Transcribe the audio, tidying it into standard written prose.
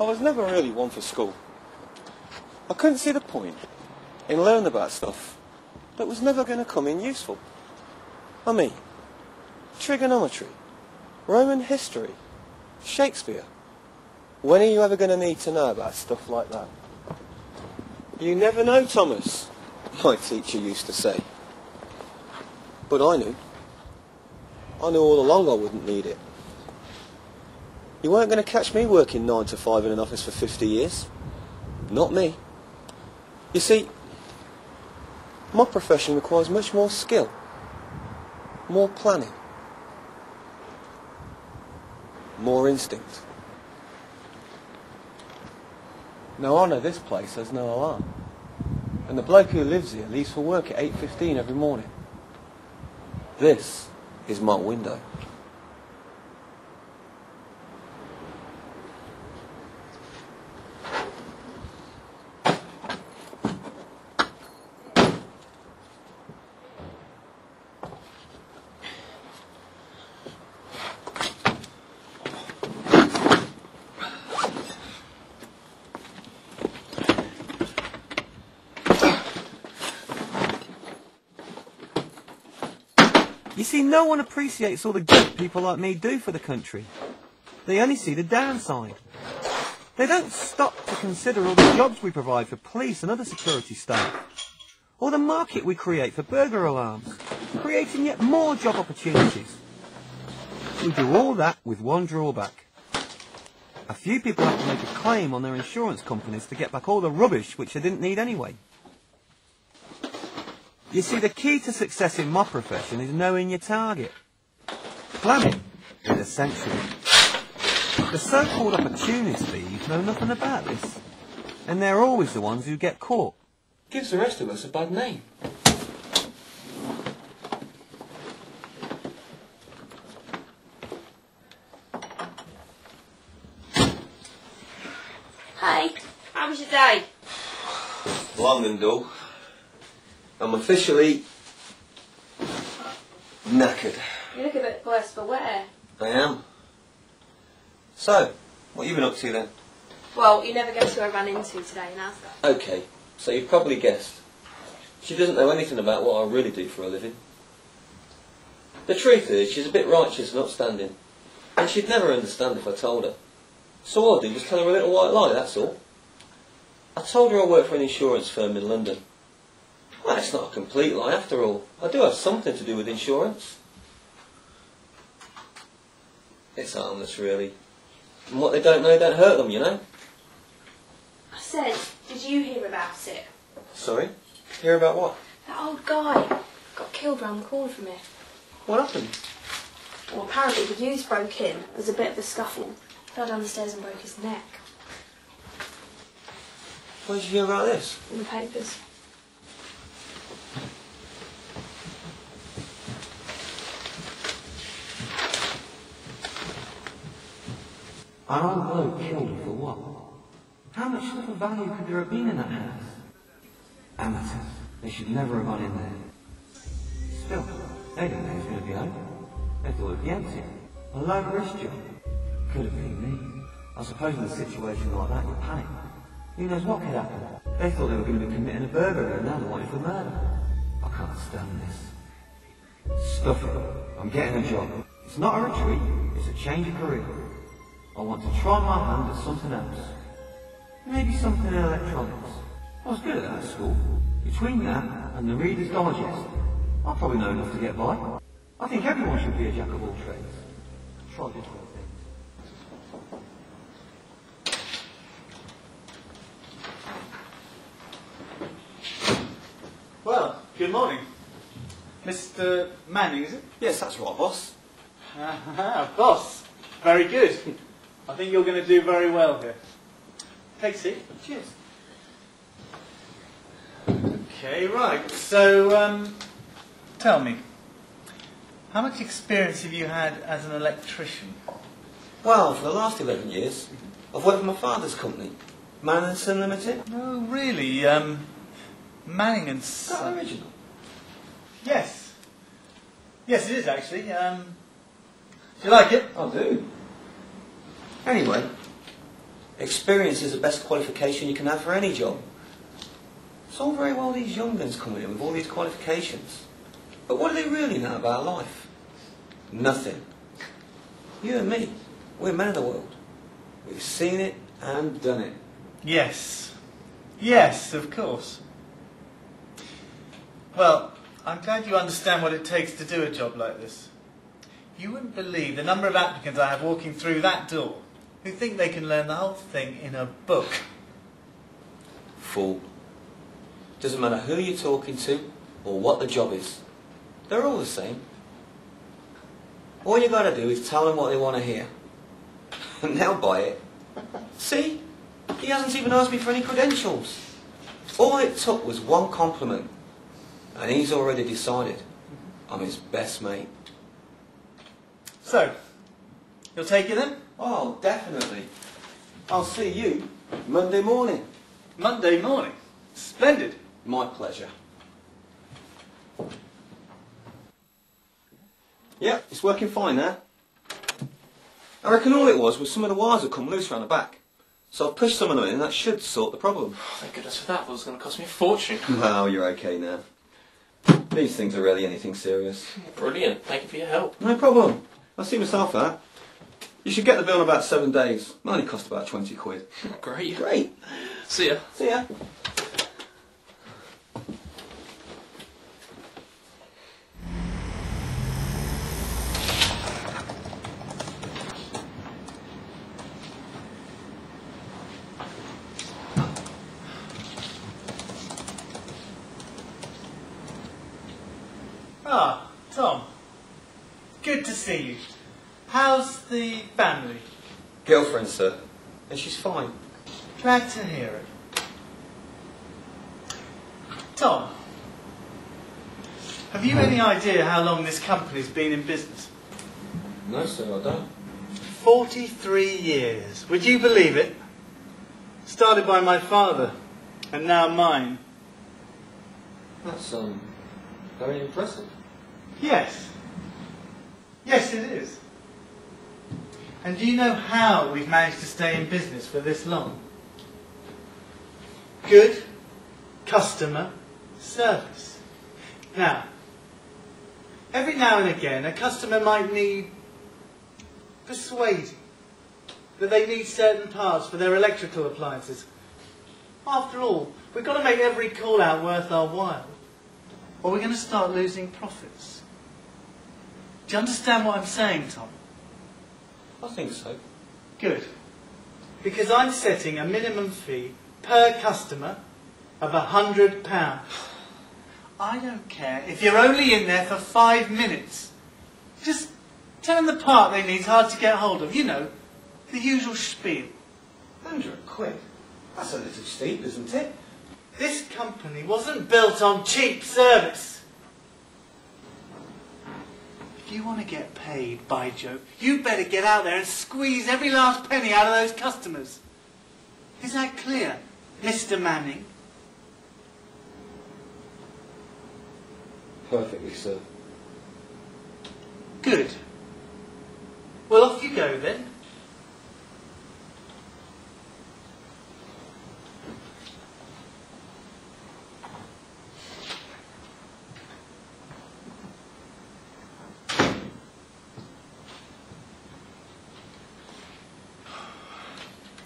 was never really one for school. I couldn't see the point in learning about stuff that was never going to come in useful. I mean, trigonometry, Roman history, Shakespeare. When are you ever going to need to know about stuff like that? You never know, Thomas, my teacher used to say. But I knew. I knew all along I wouldn't need it. You weren't going to catch me working 9 to 5 in an office for 50 years. Not me. You see, my profession requires much more skill, more planning, more instinct. Now I know this place has no alarm, and the bloke who lives here leaves for work at 8:15 every morning. This is my window. You see, no one appreciates all the good people like me do for the country. They only see the downside. They don't stop to consider all the jobs we provide for police and other security staff, or the market we create for burglar alarms, creating yet more job opportunities. We do all that with one drawback. A few people have to make a claim on their insurance companies to get back all the rubbish which they didn't need anyway. You see, the key to success in my profession is knowing your target. Planning is essential. The so-called opportunist thieves know nothing about this, and they're always the ones who get caught. Gives the rest of us a bad name. Hey, how was your day? Long and dull. I'm officially knackered. You look a bit worse for wear. I am. So, what have you been up to then? Well, you never guess who I ran into today, Naz. Okay, so you've probably guessed. She doesn't know anything about what I really do for a living. The truth is, she's a bit righteous and upstanding, and she'd never understand if I told her. So all I did was tell her a little white lie, that's all. I told her I work for an insurance firm in London. Well, it's not a complete lie after all. I do have something to do with insurance. It's harmless, really. And what they don't know don't hurt them, you know? I said, did you hear about it? Sorry? Hear about what? That old guy got killed round the corner from here. What happened? Well, apparently the youths broke in. There was a bit of a scuffle. Fell down the stairs and broke his neck. Where did you hear about this? In the papers. An old bloke killed her for what? How much stuff of value could there have been in that house? Amateurs. They should never have gone in there. Still, they didn't know it was going to be open. They thought it'd be empty. A low-risk job. Could have been me. I suppose in a situation like that, you panic. Who knows what could happen? They thought they were going to be committing a burglary and now they wanted for murder. I can't stand this. Stuff it. I'm getting a job. It's not a retreat, it's a change of career. I want to try my hand at something else. Maybe something in electronics. I was good at that at school. Between that and the Reader's Digest, I probably know enough to get by. I think everyone should be a jack of all trades. Try different things. Well, good morning. Mr. Manning, is it? Yes, that's right, boss. Boss. Very good. I think you're going to do very well here. Take a seat. Cheers. Okay, right. So, tell me, how much experience have you had as an electrician? Well, for the last 11 years, I've worked for my father's company, Manning and Son Limited. Oh, really? Manning and Is that Son. original? Yes. Yes, it is actually. Do you like it? I do. Anyway, Experience is the best qualification you can have for any job. It's all very well these young guns coming in with all these qualifications. But what do they really know about life? Nothing. You and me, we're men of the world. We've seen it and done it. Yes. Yes, of course. Well, I'm glad you understand what it takes to do a job like this. You wouldn't believe the number of applicants I have walking through that door who think they can learn the whole thing in a book. Fool. Doesn't matter who you're talking to or what the job is. They're all the same. All you gotta do is tell them what they want to hear. And they'll buy it. See? He hasn't even asked me for any credentials. All it took was one compliment. And he's already decided I'm his best mate. So, you'll take it then? Oh, definitely. I'll see you Monday morning. Monday morning. Splendid. My pleasure. Yeah, it's working fine now. I reckon all it was some of the wires had come loose round the back. So I've pushed some of them in and that should sort the problem. Oh, thank goodness for that. That was going to cost me a fortune. Well, you're okay now. These things are really anything serious. Brilliant. Thank you for your help. No problem. I'll see myself out. You should get the bill in about 7 days. It only cost about 20 quid. Great. Great. See ya. See ya. Ah, Tom. Good to see you. How's the family? Girlfriend, sir. And she's fine. Glad to hear it. Tom, have you any idea how long this company's been in business? No, sir, I don't. 43 years. Would you believe it? Started by my father, and now mine. That's, very impressive. Yes. Yes, it is. And do you know how we've managed to stay in business for this long? Good customer service. Now, every now and again, a customer might need persuading that they need certain parts for their electrical appliances. After all, we've got to make every call out worth our while, or we're going to start losing profits. Do you understand what I'm saying, Tom? I think so. Good. Because I'm setting a minimum fee per customer of £100. I don't care if you're only in there for 5 minutes. Just tell them the part they need's hard to get hold of. You know, the usual spiel. 100 quid? That's a little steep, isn't it? This company wasn't built on cheap service. If you want to get paid, by Joe, you'd better get out there and squeeze every last penny out of those customers. Is that clear, Mr. Manning? Perfectly, sir. Good. Well, off you go then.